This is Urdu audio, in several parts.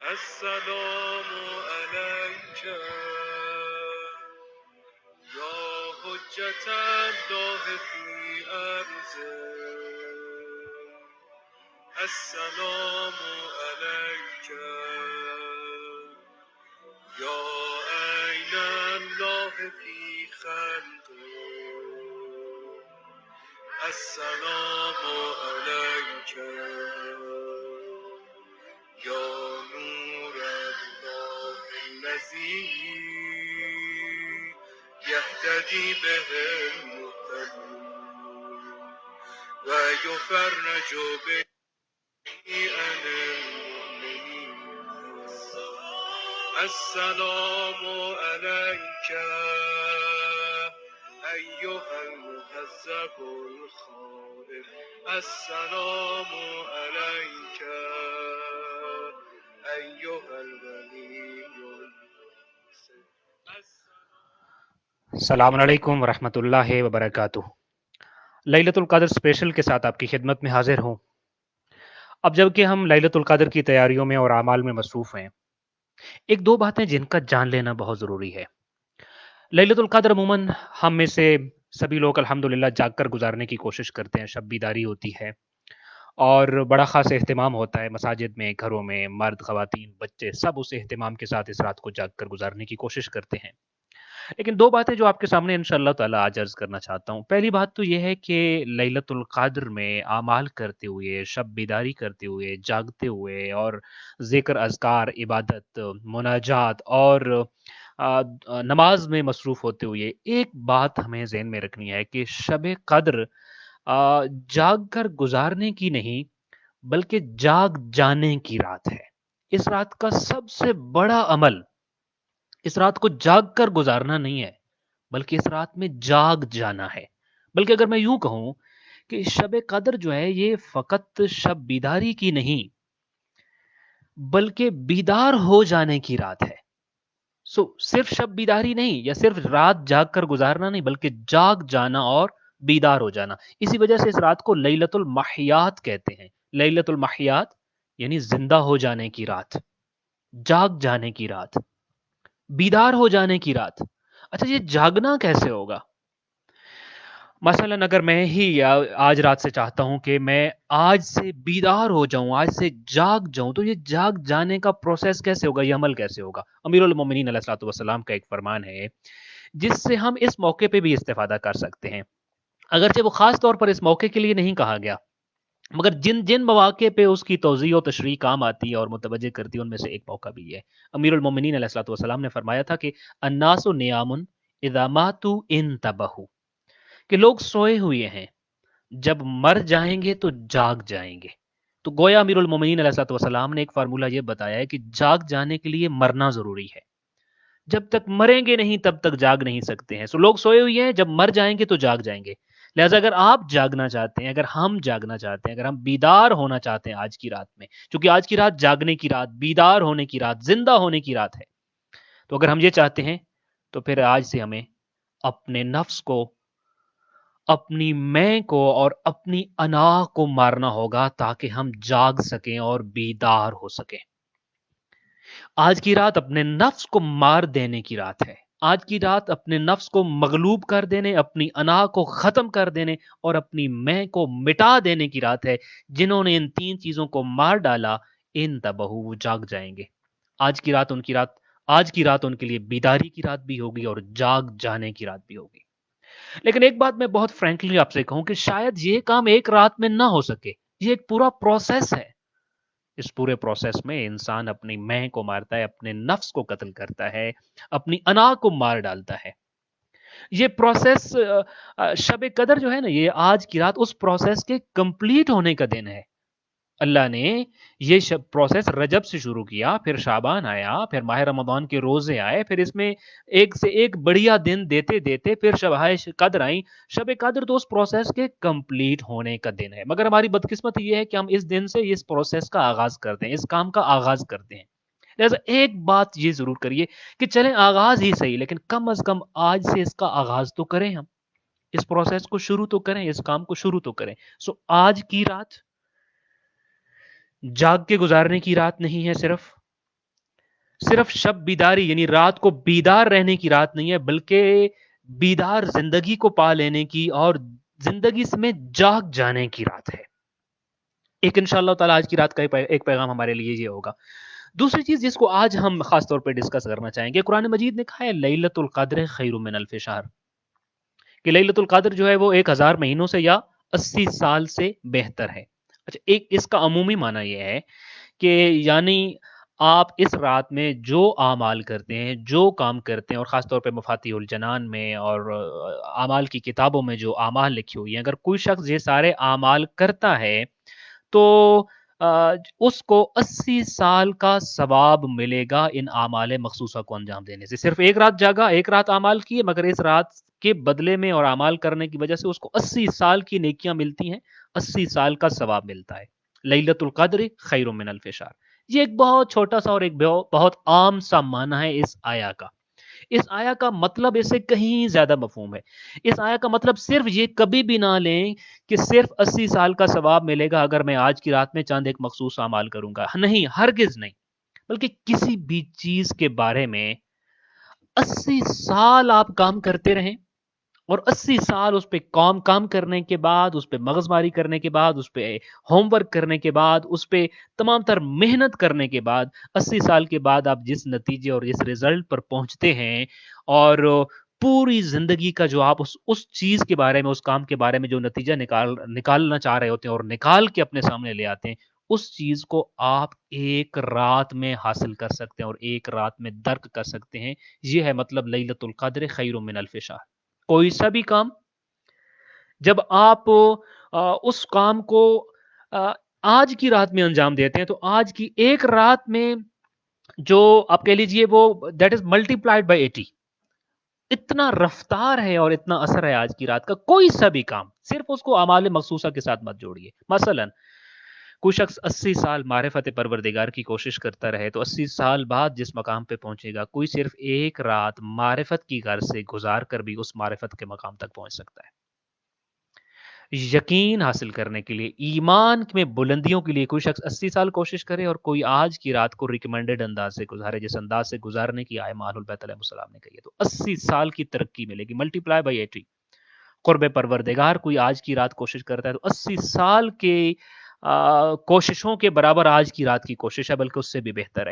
السلام علیک یا حجت الله فی ارضه. السلام علیک یا عین الله فی خلقه. السلام علیک یا نور الله الذی یهتدی به المهتدون و یفرج به عن المؤمنین. السلام علیک ایها المهذب الخائف. السلام علیک ایها الولی المحسن. السلام علیکم ورحمۃ اللہ وبرکاتہ۔ لیلۃ القدر اسپیشل کے ساتھ آپ کی خدمت میں حاضر ہوں۔ اب جب کہ ہم لیلۃ القدر کی تیاریوں میں اور اعمال میں مصروف ہیں، ایک دو باتیں جن کا جان لینا بہت ضروری ہے۔ لیلۃ القدر عموماً ہم میں سے سبھی لوگ الحمدللہ جاگ کر گزارنے کی کوشش کرتے ہیں، شب بیداری ہوتی ہے اور بڑا خاص اہتمام ہوتا ہے مساجد میں، گھروں میں، مرد، خواتین، بچے سب اس اہتمام کے ساتھ اس رات کو جاگ کر گزارنے کی کوشش کرتے ہیں۔ لیکن دو باتیں جو آپ کے سامنے انشاءاللہ تعالیٰ آج عرض کرنا چاہتا ہوں۔ پہلی بات تو یہ ہے کہ لیلۃ القدر میں اعمال کرتے ہوئے، شب بیداری کرتے ہوئے، جاگتے ہوئے اور ذکر، اذکار، عبادت، مناجات اور نماز میں مصروف ہوتے ہوئے ایک بات ہمیں ذہن میں رکھنی ہے کہ شب قدر جاگ کر گزارنے کی نہیں بلکہ جاگ جانے کی رات ہے۔ اس رات کا سب سے بڑا عمل اس رات کو جاگ کر گزارنا نہیں ہے بلکہ اس رات میں جاگ جانا ہے۔ بلکہ اگر میں یوں کہوں کہ شب قدر جو ہے یہ فقط شب بیداری کی نہیں بلکہ بیدار ہو جانے کی رات ہے۔ صرف شب بیداری نہیں یا صرف رات جاگ کر گزارنا نہیں بلکہ جاگ جانا اور بیدار ہو جانا۔ اسی وجہ سے اس رات کو لیلۃ المحیات کہتے ہیں۔ لیلۃ المحیات یعنی زندہ ہو جانے کی رات، جاگ جانے کی رات، بیدار ہو جانے کی رات۔ اچھا یہ جاگنا کیسے ہوگا؟ مثلا اگر میں ہی آج رات سے چاہتا ہوں کہ میں آج سے بیدار ہو جاؤں، آج سے جاگ جاؤں، تو یہ جاگ جانے کا پروسیس کیسے ہوگا، یہ عمل کیسے ہوگا؟ امیر المومنین علیہ الصلوۃ والسلام کا ایک فرمان ہے جس سے ہم اس موقع پہ بھی استفادہ کر سکتے ہیں، اگرچہ وہ خاص طور پر اس موقع کے لیے نہیں کہا گیا، مگر جن جن مواقع پہ اس کی توضیح و تشریح کام آتی ہے اور متوجہ کرتی ہے ان میں سے ایک موقع بھی ہے۔ امیر المومنین علیہ الصلوۃ والسلام نے فرمایا تھا کہ الناس نیام اذا ماتوا انتبہوا، کہ لوگ سوئے ہوئے ہیں، جب مر جائیں گے تو جاگ جائیں گے۔ تو گویا امیر المومنین علیہ الصلوۃ والسلام نے ایک فارمولہ یہ بتایا ہے کہ جاگ جانے کے لیے مرنا ضروری ہے۔ جب تک مریں گے نہیں تب تک جاگ نہیں سکتے ہیں۔ لوگ سوئے ہوئے ہیں، جب مر جائیں گے تو جاگ جائیں گے۔ لہٰذا اگر آپ جاگنا چاہتے ہیں، اگر ہم جاگنا چاہتے ہیں، اگر ہم بیدار ہونا چاہتے ہیں آج کی رات میں، چونکہ آج کی رات جاگنے کی رات، بیدار ہونے کی رات، زندہ ہونے کی رات ہے، تو اگر ہم یہ چاہتے ہیں تو پھر آج سے ہمیں اپنے نفس کو، اپنی میں کو اور اپنی انا کو مارنا ہوگا تاکہ ہم جاگ سکیں اور بیدار ہو سکیں۔ آج کی رات اپنے نفس کو مار دینے کی رات ہے۔ آج کی رات اپنے نفس کو مغلوب کر دینے، اپنی انا کو ختم کر دینے اور اپنی میں کو مٹا دینے کی رات ہے۔ جنہوں نے ان تین چیزوں کو مار ڈالا ان تبہو، وہ جاگ جائیں گے۔ آج کی رات ان کی رات، آج کی رات ان کے لیے بیداری کی رات بھی ہوگی اور جاگ جانے کی رات بھی ہوگی۔ لیکن ایک بات میں بہت فرینکلی آپ سے کہوں کہ شاید یہ کام ایک رات میں نہ ہو سکے، یہ ایک پورا پروسیس ہے۔ اس پورے پروسیس میں انسان اپنی میں کو مارتا ہے، اپنے نفس کو قتل کرتا ہے، اپنی انا کو مار ڈالتا ہے۔ یہ پروسیس شب قدر جو ہے نا، یہ آج کی رات اس پروسیس کے کمپلیٹ ہونے کا دن ہے۔ اللہ نے یہ پروسیس رجب سے شروع کیا، پھر شعبان آیا، پھر ماہ رمضان کے روزے آئے، پھر اس میں ایک سے ایک بڑھیا دن دیتے دیتے پھر شبائے قدر آئیں۔ شب قدر تو اس پروسیس کے کمپلیٹ ہونے کا دن ہے، مگر ہماری بدقسمتی یہ ہے کہ ہم اس دن سے اس پروسیس کا آغاز کرتے ہیں، اس کام کا آغاز کرتے ہیں۔ لہٰذا ایک بات یہ ضرور کریے کہ چلیں آغاز ہی صحیح، لیکن کم از کم آج سے اس کا آغاز تو کریں، ہم اس پروسیس کو شروع تو کریں، اس کام کو شروع تو کریں۔ آج کی رات جاگ کے گزارنے کی رات نہیں ہے صرف، صرف شب بیداری یعنی رات کو بیدار رہنے کی رات نہیں ہے، بلکہ بیدار زندگی کو پا لینے کی اور زندگی میں جاگ جانے کی رات ہے۔ ایک انشاءاللہ تعالیٰ آج کی رات کا ایک پیغام ہمارے لیے یہ ہوگا۔ دوسری چیز جس کو آج ہم خاص طور پہ ڈسکس کرنا چاہیں گے، قرآن مجید نے کہا ہے لیلۃ القدر خیر من الف شہر، کہ لیلۃ القدر جو ہے وہ 1000 مہینوں سے یا 80 سال سے بہتر ہے۔ اچھا، ایک اس کا عمومی معنی یہ ہے کہ یعنی آپ اس رات میں جو اعمال کرتے ہیں، جو کام کرتے ہیں، اور خاص طور پہ مفاتیح الجنان میں اور اعمال کی کتابوں میں جو اعمال لکھی ہوئی ہیں، اگر کوئی شخص یہ سارے اعمال کرتا ہے تو اس کو 80 سال کا ثواب ملے گا ان اعمال مخصوصہ کو انجام دینے سے۔ صرف ایک رات جاگا، ایک رات اعمال کیے، مگر اس رات کے بدلے میں اور اعمال کرنے کی وجہ سے اس کو 80 سال کی نیکیاں ملتی ہیں، 80 سال کا ثواب ملتا ہے۔ لیلۃ القدر خیر من الف شہر، یہ ایک بہت چھوٹا سا اور ایک بہت عام سا معنی ہے اس آیا کا۔ اس آیا کا مطلب اس سے کہیں زیادہ مفہوم ہے۔ اس آیا کا مطلب صرف یہ کبھی بھی نہ لیں کہ صرف 80 سال کا ثواب ملے گا اگر میں آج کی رات میں چند ایک مخصوص اعمال کروں گا، نہیں، ہرگز نہیں، بلکہ کسی بھی چیز کے بارے میں 80 سال آپ کام کرتے رہیں، اور 80 سال اس پہ کام کرنے کے بعد، اس پہ مغز ماری کرنے کے بعد، اس پہ ہوم ورک کرنے کے بعد، اس پہ تمام تر محنت کرنے کے بعد، 80 سال کے بعد آپ جس نتیجے اور جس رزلٹ پر پہنچتے ہیں، اور پوری زندگی کا جو آپ اس چیز کے بارے میں، اس کام کے بارے میں جو نتیجہ نکالنا چاہ رہے ہوتے ہیں اور نکال کے اپنے سامنے لے آتے ہیں، اس چیز کو آپ ایک رات میں حاصل کر سکتے ہیں اور ایک رات میں درک کر سکتے ہیں۔ یہ ہے مطلب لیلۃ القدر خیر من الف شہر۔ کوئی سا بھی کام جب آپ اس کام کو آج کی رات میں انجام دیتے ہیں تو آج کی ایک رات میں جو آپ کہہ لیجئے وہ دیٹ از ملٹی پلائڈ بائی 80، اتنا رفتار ہے اور اتنا اثر ہے آج کی رات کا۔ کوئی سا بھی کام، صرف اس کو اعمال مخصوصہ کے ساتھ مت جوڑیے۔ مثلا کوئی شخص 80 سال معرفت پروردگار کی کوشش کرتا رہے تو 80 سال بعد جس مقام پہ پہنچے گا، کوئی صرف ایک رات معرفت کی غرض سے گزار کر بھی اس معرفت کے مقام تک پہنچ سکتا ہے۔ یقین حاصل کرنے کے لیے، ایمان میں بلندیوں کے لیے کوئی شخص 80 سال کوشش کرے اور کوئی آج کی رات کو ریکمینڈڈ انداز سے گزارے، جس انداز سے گزارنے کی آئے ماحول بیت علیہ السلام نے کہی ہے، تو 80 سال کی ترقی ملے گی، ملٹی پلائی بائی 80۔ قرب پروردگار کوئی آج کی رات کوشش کرتا ہے تو 80 سال کے کوششوں کے برابر آج کی رات کی کوشش ہے، بلکہ اس سے بھی بہتر ہے۔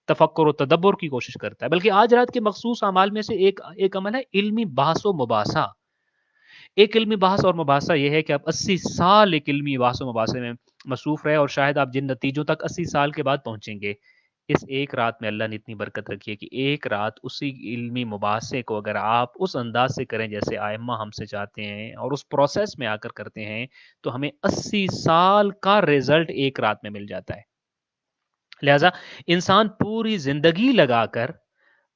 تفکر و تدبر کی کوشش کرتا ہے، بلکہ آج رات کے مخصوص اعمال میں سے ایک عمل ہے علمی بحث و مباحثہ۔ ایک علمی بحث اور مباحثہ یہ ہے کہ آپ 80 سال ایک علمی بحث و مباحثے میں مصروف رہے، اور شاید آپ جن نتیجوں تک 80 سال کے بعد پہنچیں گے، اس ایک رات میں اللہ نے اتنی برکت رکھی ہے کہ ایک رات اسی علمی مباحثے کو اگر آپ اس انداز سے کریں جیسے ائمہ ہم سے چاہتے ہیں اور اس پروسیس میں آ کر کرتے ہیں، تو ہمیں 80 سال کا رزلٹ ایک رات میں مل جاتا ہے۔ لہذا انسان پوری زندگی لگا کر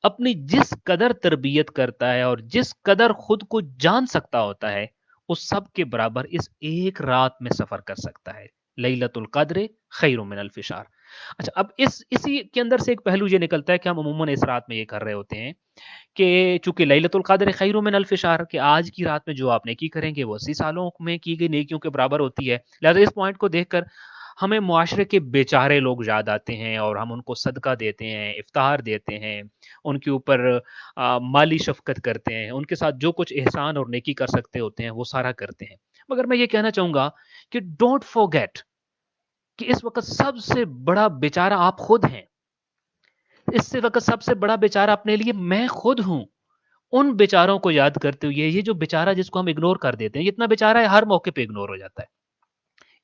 اپنی جس قدر تربیت کرتا ہے اور جس قدر خود کو جان سکتا ہوتا ہے، اس سب کے برابر اس ایک رات میں سفر کر سکتا ہے۔ لیلۃ القدر خیر من الف شہر۔ اچھا، اب اسی کے اندر سے ایک پہلو یہ نکلتا ہے کہ ہم عموماً اس رات میں یہ کر رہے ہوتے ہیں کہ چونکہ لیلۃ القدر خیر من الف شہر، کہ آج کی رات میں جو آپ نیکی کریں گے وہ 80 سالوں میں کی گئی نیکیوں کے برابر ہوتی ہے، لہذا اس پوائنٹ کو دیکھ کر ہمیں معاشرے کے بیچارے لوگ یاد آتے ہیں اور ہم ان کو صدقہ دیتے ہیں، افطار دیتے ہیں، ان کے اوپر مالی شفقت کرتے ہیں، ان کے ساتھ جو کچھ احسان اور نیکی کر سکتے ہوتے ہیں وہ سارا کرتے ہیں۔ مگر میں یہ کہنا چاہوں گا کہ ڈونٹ فورگیٹ کہ اس وقت سب سے بڑا بیچارہ آپ خود ہیں۔ اس سے وقت سب سے بڑا بیچارہ اپنے لیے میں خود ہوں۔ ان بیچاروں کو یاد کرتے ہوئے، یہ جو بیچارہ جس کو ہم اگنور کر دیتے ہیں، اتنا بیچارہ ہے ہر موقع پہ اگنور ہو جاتا ہے،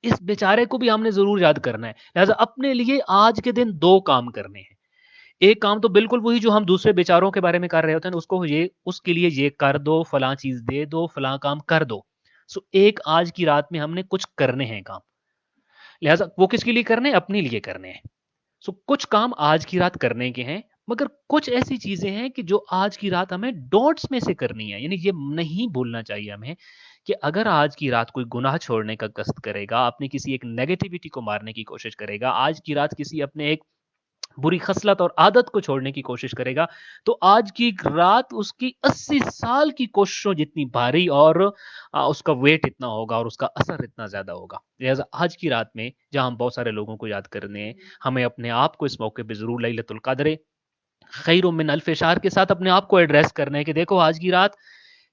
اس بیچارے کو بھی ہم نے ضرور یاد کرنا ہے۔ لہٰذا اپنے لیے آج کے دن 2 کام کرنے ہیں۔ ایک کام تو بالکل وہی جو ہم دوسرے بیچاروں کے بارے میں کر رہے ہوتے ہیں، اس کے لیے یہ کر دو، فلاں چیز دے دو، فلاں کام کر دو۔ ایک آج کی رات میں ہم نے کچھ کرنے ہیں کام، لہٰذا وہ کس کے لیے کرنے ہیں؟ اپنے لیے کرنے ہیں۔ کچھ کام آج کی رات کرنے کے ہیں، مگر کچھ ایسی چیزیں ہیں کہ جو آج کی رات ہمیں ڈونٹس میں سے کرنی ہے۔ یعنی یہ نہیں بھولنا چاہیے ہمیں کہ اگر آج کی رات کوئی گناہ چھوڑنے کا قصد کرے گا، اپنی کسی ایک نیگیٹیوٹی کو مارنے کی کوشش کرے گا، آج کی رات کسی اپنے ایک بری خصلت اور عادت کو چھوڑنے کی کوشش کرے گا تو آج کی رات اس کی 80 سال کی کوششوں جتنی بھاری اور اس کا ویٹ اتنا ہوگا اور اس کا اثر اتنا زیادہ ہوگا. لہٰذا آج کی رات میں جہاں ہم بہت سارے لوگوں کو یاد کرنے ہیں، ہمیں اپنے آپ کو اس موقع پہ ضرور لیلۃ القدر خیر من الف شہر کے ساتھ اپنے آپ کو ایڈریس کرنا ہے کہ دیکھو آج کی رات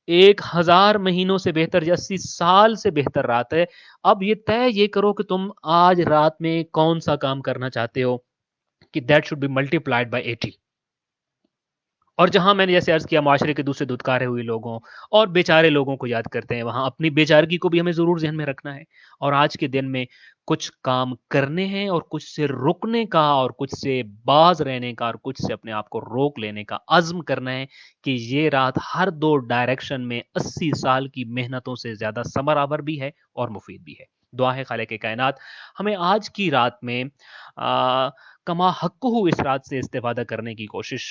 1000 مہینوں سے بہتر یا 80 سال سے بہتر رات ہے. اب یہ طے یہ کرو کہ تم آج رات میں کون سا کام کرنا چاہتے ہو کہ that should be multiplied by 80. اور جہاں میں نے جیسے عرض کیا معاشرے کے دوسرے دھتکارے ہوئے لوگوں اور بیچارے لوگوں کو یاد کرتے ہیں، وہاں اپنی بیچارگی کو بھی ہمیں ضرور ذہن میں رکھنا ہے. اور آج کے دن میں کچھ کام کرنے ہیں اور کچھ سے رکنے کا اور کچھ سے باز رہنے کا اور کچھ سے اپنے آپ کو روک لینے کا عزم کرنا ہے کہ یہ رات ہر دو ڈائریکشن میں 80 سال کی محنتوں سے زیادہ ثمر آور بھی ہے اور مفید بھی ہے. دعا ہے خالق کائنات ہمیں آج کی رات میں کما حق ہو اس رات سے استفادہ کرنے کی کوشش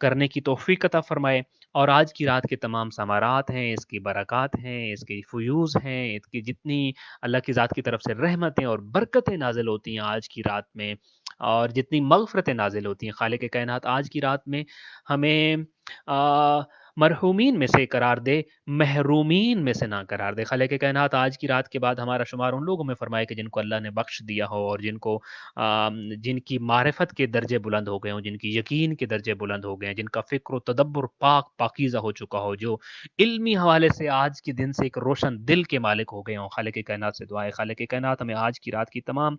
کرنے کی توفیق عطا فرمائے. اور آج کی رات کے تمام ثمرات ہیں، اس کی برکات ہیں، اس کی فیوز ہیں، اس کی جتنی اللہ کی ذات کی طرف سے رحمتیں اور برکتیں نازل ہوتی ہیں آج کی رات میں، اور جتنی مغفرتیں نازل ہوتی ہیں خالق کائنات آج کی رات میں ہمیں مرحومین میں سے قرار دے، محرومین میں سے نہ قرار دے. خالق کائنات آج کی رات کے بعد ہمارا شمار ان لوگوں میں فرمائے کہ جن کو اللہ نے بخش دیا ہو اور جن کی معرفت کے درجے بلند ہو گئے ہوں، جن کی یقین کے درجے بلند ہو گئے ہیں، جن کا فکر و تدبر پاکیزہ ہو چکا ہو، جو علمی حوالے سے آج کے دن سے ایک روشن دل کے مالک ہو گئے ہوں. خالق کائنات سے دعا ہے خالق کائنات ہمیں آج کی رات کی تمام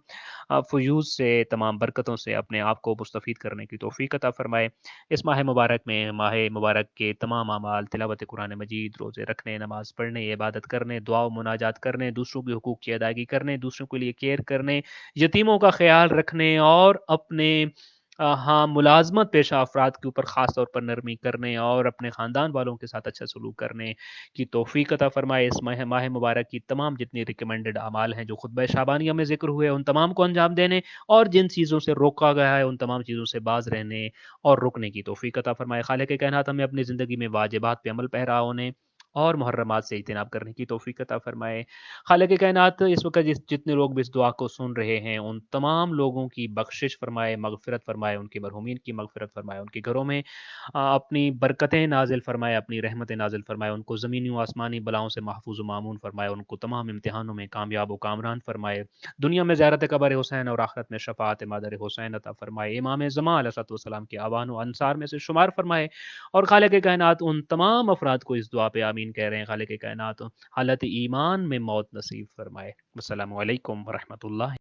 فیوز سے، تمام برکتوں سے اپنے آپ کو مستفید کرنے کی توفیق عطا فرمائے. اس ماہ مبارک میں، ماہ مبارک کے تمام اعمال، تلاوت قرآن مجید، روزے رکھنے، نماز پڑھنے، عبادت کرنے، دعا و مناجات کرنے، دوسروں کے حقوق کی ادائیگی کرنے، دوسروں کے لیے کیئر کرنے، یتیموں کا خیال رکھنے اور اپنے ملازمت پیشہ افراد کے اوپر خاص طور پر نرمی کرنے اور اپنے خاندان والوں کے ساتھ اچھا سلوک کرنے کی توفیق عطا فرمائے. اس ماہ مبارک کی تمام جتنی ریکمینڈڈ اعمال ہیں جو خطبہ شعبانیہ میں ذکر ہوئے ان تمام کو انجام دینے اور جن چیزوں سے روکا گیا ہے ان تمام چیزوں سے باز رہنے اور رکنے کی توفیق عطا فرمائے. خالق کائنات ہمیں اپنی زندگی میں واجبات پہ عمل پیرا ہونے اور محرمات سے اجتناب کرنے کی توفیق عطا فرمائے. خالق کائنات اس وقت جتنے لوگ بھی اس دعا کو سن رہے ہیں ان تمام لوگوں کی بخشش فرمائے، مغفرت فرمائے، ان کی مرحومین کی مغفرت فرمائے، ان کے گھروں میں اپنی برکتیں نازل فرمائے، اپنی رحمتیں نازل فرمائے، ان کو زمینی و آسمانی بلاؤں سے محفوظ و مامون فرمائے، ان کو تمام امتحانوں میں کامیاب و کامران فرمائے، دنیا میں زیارت قبر حسین اور آخرت میں شفاعت مادر حسین عطا فرمائے، امام زمان علیہ السلام کے آوان و انصار میں سے شمار فرمائے. اور خالق کائنات ان تمام افراد کو اس دعا پہ آمین کہہ رہے ہیں خالق کائنات حالت ایمان میں موت نصیب فرمائے. السلام علیکم ورحمۃ اللہ.